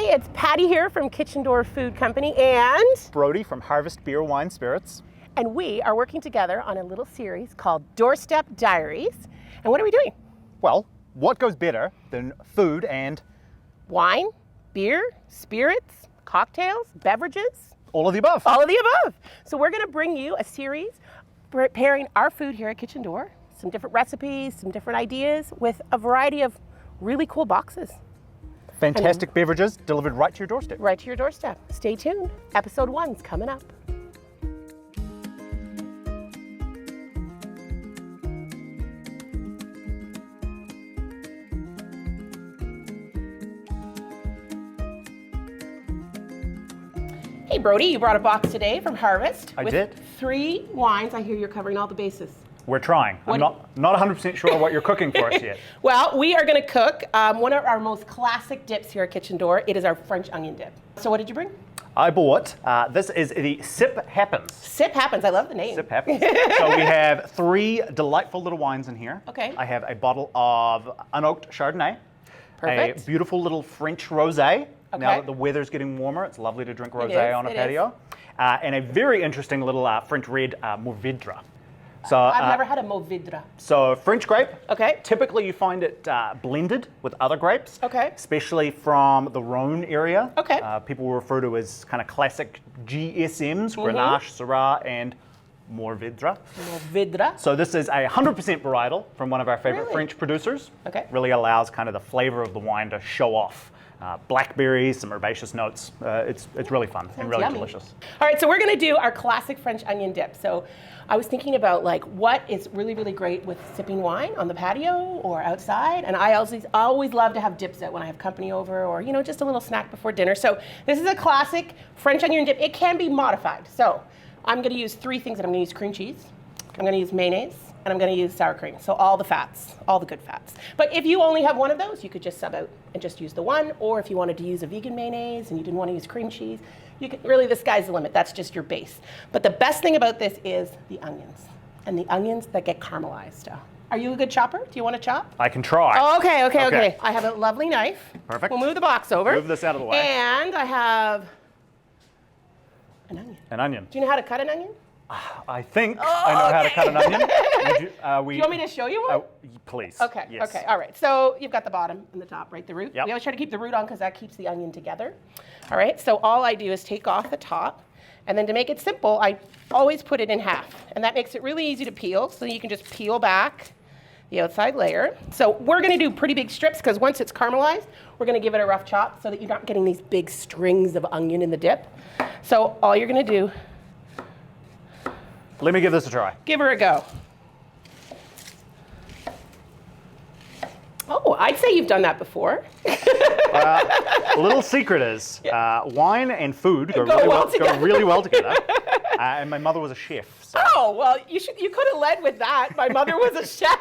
Hey, it's Patty here from Kitchen Door Food Company and Brodie from Harvest Beer, Wine, Spirits. And we are working together on a little series called Doorstep Diaries. And what are we doing? Well, what goes better than food and wine, beer, spirits, cocktails, beverages? All of the above. All of the above. So we're going to bring you a series preparing our food here at Kitchen Door, some different recipes, some different ideas with a variety of really cool boxes. Fantastic beverages delivered right to your doorstep. Right to your doorstep. Stay tuned. Episode 1's coming up. Hey Brodie, you brought a box today from Harvest. I with did. 3 wines. I hear you're covering all the bases. We're trying. I'm not 100% sure what you're cooking for us yet. Well, we are going to cook one of our most classic dips here at Kitchen Door. It is our French onion dip. So what did you bring? I bought, this is the Sip Happens. Sip Happens. I love the name. Sip Happens. So we have 3 delightful little wines in here. Okay. I have a bottle of unoaked Chardonnay. Perfect. A beautiful little French rosé. Okay. Now that the weather's getting warmer, it's lovely to drink It rosé is, on a it patio. And a very interesting little French red Mourvèdre. So, I've never had a Mourvèdre. So French grape. Okay. Typically you find it blended with other grapes. Okay. Especially from the Rhone area. Okay. People refer to as kind of classic GSMs, Grenache, Syrah, and Mourvèdre. Mourvèdre. So this is a 100% varietal from one of our favorite Really? French producers. Okay. Really allows kind of the flavor of the wine to show off. Blackberries, some herbaceous notes. It's really fun and really yummy. delicious. All right, so we're going to do our classic French onion dip. So I was thinking about like what is really, really great with sipping wine on the patio or outside. And I always love to have dips out when I have company over or, you know, just a little snack before dinner. So this is a classic French onion dip. It can be modified. So I'm going to use 3 things. I'm going to use cream cheese. I'm going to use mayonnaise. And I'm going to use sour cream. So all the fats, all the good fats. But if you only have one of those, you could just sub out and just use the one. Or if you wanted to use a vegan mayonnaise and you didn't want to use cream cheese, you can really, the sky's the limit. That's just your base. But the best thing about this is the onions. And the onions that get caramelized. Are you a good chopper? Do you want to chop? I can try. Oh, okay. I have a lovely knife. Perfect. We'll move the box over. Move this out of the way. And I have an onion. An onion. Do you know how to cut an onion? I think I know how to cut an onion. Do you want me to show you one? Please. Okay, Yes. okay, all right. So you've got the bottom and the top, right? The root. Yep. We always try to keep the root on because that keeps the onion together. All right, so all I do is take off the top, and then to make it simple, I always put it in half. And that makes it really easy to peel, so you can just peel back the outside layer. So we're gonna do pretty big strips because once it's caramelized, we're gonna give it a rough chop so that you're not getting these big strings of onion in the dip. So all you're gonna do, Let me give this a try. give her a go. Oh, I'd say you've done that before. A little secret is wine and food go really well together. And my mother was a chef. So. Oh, well, you could have led with that. My mother was a chef.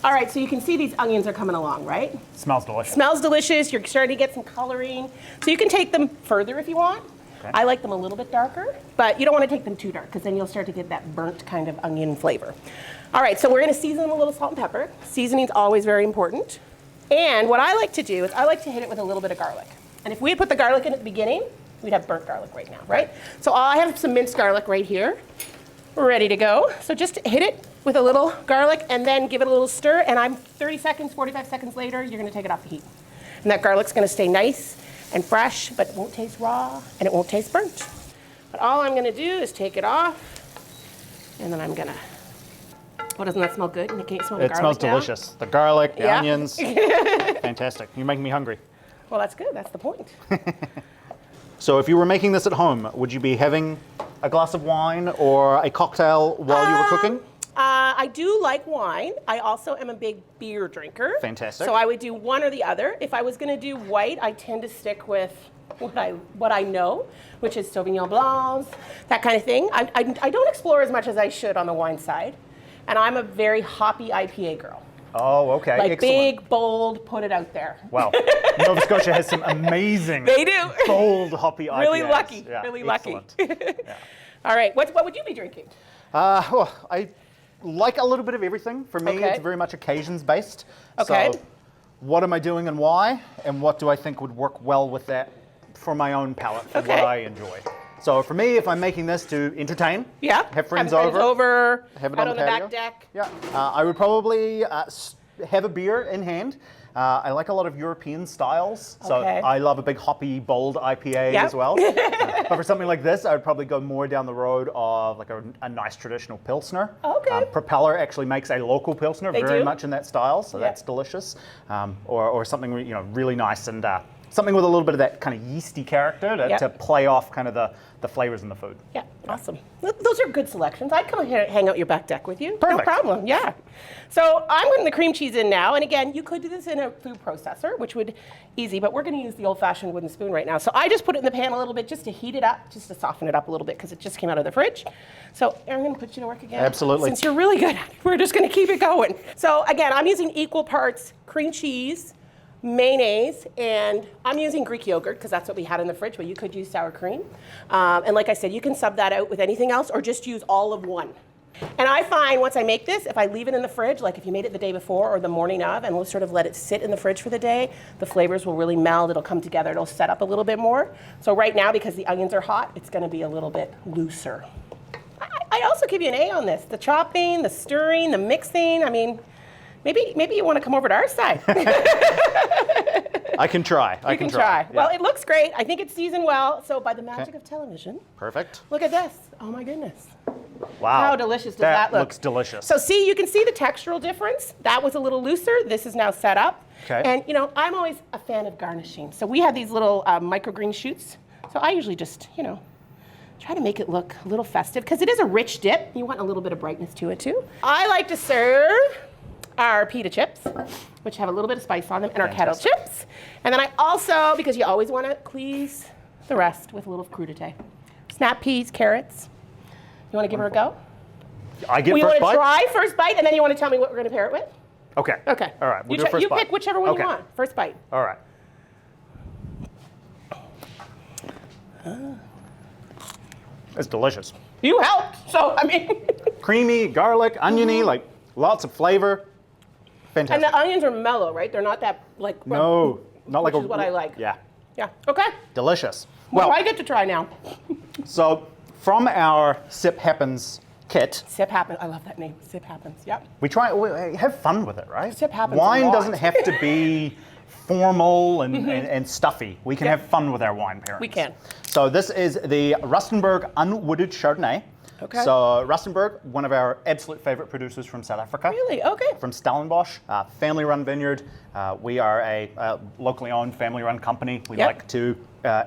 All right, so you can see these onions are coming along, right? Smells delicious. Smells delicious. You're starting to get some coloring. So you can take them further if you want. Okay. I like them a little bit darker, but you don't want to take them too dark because then you'll start to get that burnt kind of onion flavor. All right, so we're going to season them a little salt and pepper. Seasoning's always very important. And what I like to do is I like to hit it with a little bit of garlic. And if we had put the garlic in at the beginning, we'd have burnt garlic right now, right? So I have some minced garlic right here. We're ready to go. So just hit it with a little garlic and then give it a little stir. And I'm 30 seconds, 45 seconds later, you're going to take it off the heat. And that garlic's going to stay nice and fresh, but it won't taste raw and it won't taste burnt. But all I'm going to do is take it off, and then I'm going to. Oh, doesn't that smell good? Can you smell the garlic? It smells now? delicious. The garlic, the Yeah. onions, fantastic. You're making me hungry. Well, that's good. That's the point. So if you were making this at home, would you be having a glass of wine or a cocktail while you were cooking? I do like wine. I also am a big beer drinker. Fantastic. So I would do one or the other. If I was going to do white, I tend to stick with what I know, which is Sauvignon Blancs, that kind of thing. I don't explore as much as I should on the wine side. And I'm a very hoppy IPA girl. Oh, okay. Like excellent. big, bold, put it out there. Wow. Nova Scotia has some amazing, They do. bold, hoppy IPAs. Really lucky. Yeah, Really lucky. excellent. Yeah. All right. What would you be drinking? Well, I like a little bit of everything. For me, Okay. it's very much occasions based. Okay. So what am I doing and why? And what do I think would work well with that for my own palate, for Okay. what I enjoy? So for me, if I'm making this to entertain, Yeah. have friends Have over, have it out on the back patio. deck. Yeah, I would probably have a beer in hand. I like a lot of European styles, so Okay. I love a big hoppy, bold IPA Yep. as well. But for something like this, I would probably go more down the road of like a nice traditional Pilsner. Okay. Propeller actually makes a local Pilsner, They very do? much in that style, so Yep. that's delicious. Or something really nice and something with a little bit of that kind of yeasty character Yep. to play off kind of the flavors in the food. Yeah, awesome. Those are good selections. I'd come here, hang out your back deck with you. Perfect. No problem, yeah. So I'm putting the cream cheese in now. And again, you could do this in a food processor, which would easy, but we're gonna use the old-fashioned wooden spoon right now. So I just put it in the pan a little bit just to heat it up, just to soften it up a little bit because it just came out of the fridge. So I'm gonna put you to work again. Absolutely. Since you're really good at it, we're just gonna keep it going. So again, I'm using equal parts cream cheese, mayonnaise, and I'm using Greek yogurt because that's what we had in the fridge, but you could use sour cream. And like I said, you can sub that out with anything else or just use all of one. And I find once I make this, if I leave it in the fridge, like if you made it the day before or the morning of, and we'll sort of let it sit in the fridge for the day, the flavors will really meld, it'll come together, it'll set up a little bit more. So right now, because the onions are hot, it's gonna be a little bit looser. I also give you an A on this. The chopping, the stirring, the mixing, I mean, maybe you wanna come over to our side. I can try. I You can try. Yeah. Well, it looks great. I think it's seasoned well. So by the magic of television, Perfect. look at this. Oh my goodness. Wow. How delicious does that look? Looks delicious. So see, you can see the textural difference. That was a little looser. This is now set up. Okay. And I'm always a fan of garnishing. So we have these little microgreen shoots. So I usually just, try to make it look a little festive because it is a rich dip. You want a little bit of brightness to it too. I like to serve our pita chips, which have a little bit of spice on them, and our kettle Fantastic. chips. And then I also, because you always want to please the rest with a little crudité. Snap peas, carrots. You want to give her a go? I get We first want to bite? try first bite, and then you want to tell me what we're going to pair it with? Okay. Okay. All right. We'll you do first you bite. pick whichever one Okay. you want. First bite. All right. It's delicious. You helped, so I mean. Creamy, garlic, oniony, like lots of flavor. And Fantastic. the onions are mellow, right? They're not that like. No, not like which is what I like. Yeah, Yeah. Okay. delicious. Well, Well, I get to try now. so from our Sip Happens kit, Sip happens. I love that name. Sip happens. Yep. we have fun with it, right? Sip happens a Wine lot. doesn't have to be formal and stuffy. We can Yep. have fun with our wine pairings. We can. So this is the Rustenburg Unwooded Chardonnay. Okay. So Rustenburg, one of our absolute favorite producers from South Africa. Really? Okay. From Stellenbosch, family-run vineyard. We are a locally owned, family-run company. We Yep. like to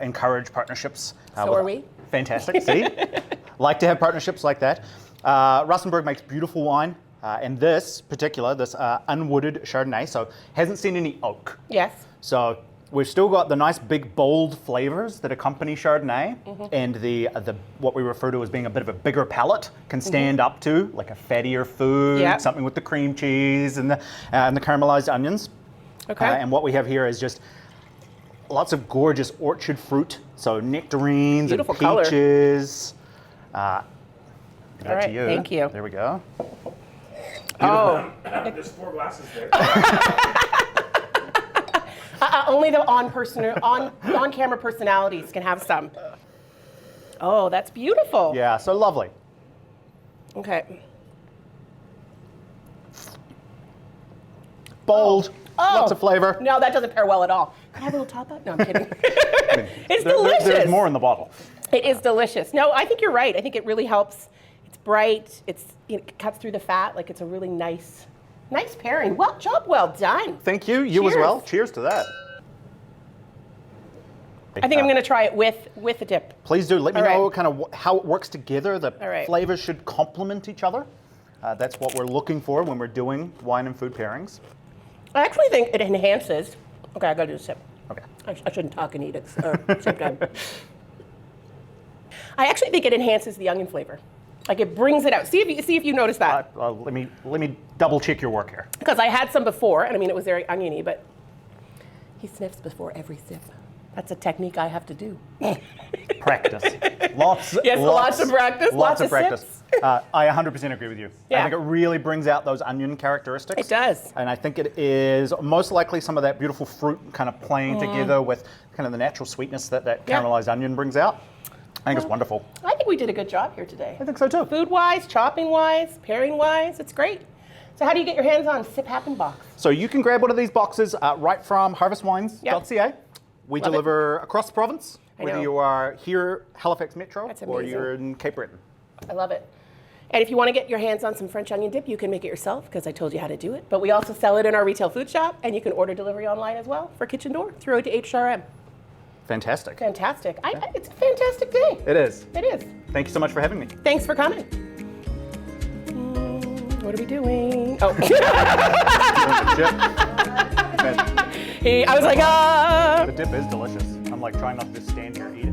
encourage partnerships. So with- are we. Fantastic. See, like to have partnerships like that. Rustenburg makes beautiful wine, and this unwooded Chardonnay, so hasn't seen any oak. Yes. So we've still got the nice big bold flavors that accompany Chardonnay, and the what we refer to as being a bit of a bigger palate can stand up to like a fattier food, Yep. something with the cream cheese and the caramelized onions. Okay. And what we have here is just lots of gorgeous orchard fruit, so nectarines Beautiful and color. peaches. Give All that right, to you. thank you. There we go. Oh. There's 4 glasses there. Only the on-camera personalities can have some. Oh, that's beautiful. Yeah, so lovely. Okay. Bold, lots of flavor. No, that doesn't pair well at all. Can I have a little top up? No, I'm kidding. It's There- delicious. There's more in the bottle. It is delicious. No, I think you're right. I think it really helps. It's bright. It cuts through the fat. Like it's a really nice pairing. Well done. Thank you. You as Cheers. well. Cheers to that. I think I'm going to try it with the dip. Please do. Let me All right. know kind of how it works together. The All right. flavors should complement each other. That's what we're looking for when we're doing wine and food pairings. I actually think it enhances. Okay, I got to do a sip. Okay. I shouldn't talk and eat it. Sip time. I actually think it enhances the onion flavor. Like it brings it out. See if you notice that. Let me double check your work here. Because I had some before, and I mean it was very oniony, but he sniffs before every sip. That's a technique I have to do. Practice. Lots Yes, lots of practice, lots of practice. sips. I 100% agree with you. Yeah. I think it really brings out those onion characteristics. It does. And I think it is most likely some of that beautiful fruit kind of playing together with kind of the natural sweetness that Yeah. caramelized onion brings out. I think it's wonderful. I think we did a good job here today. I think so too. Food-wise, chopping-wise, pairing-wise, it's great. So how do you get your hands on Sip Happen box? So you can grab one of these boxes right from harvestwines.ca. We Love it. deliver across the province, I whether know. you are here, Halifax Metro, That's or amazing. you're in Cape Breton. I love it. And if you want to get your hands on some French onion dip, you can make it yourself because I told you how to do it. But we also sell it in our retail food shop, and you can order delivery online as well for Kitchen Door through it to HRM. Fantastic. Fantastic. It's a fantastic day. It is. It is. Thank you so much for having me. Thanks for coming. What are we doing? Oh. The I was like, dip is delicious. I'm like trying not to just stand here and eat it.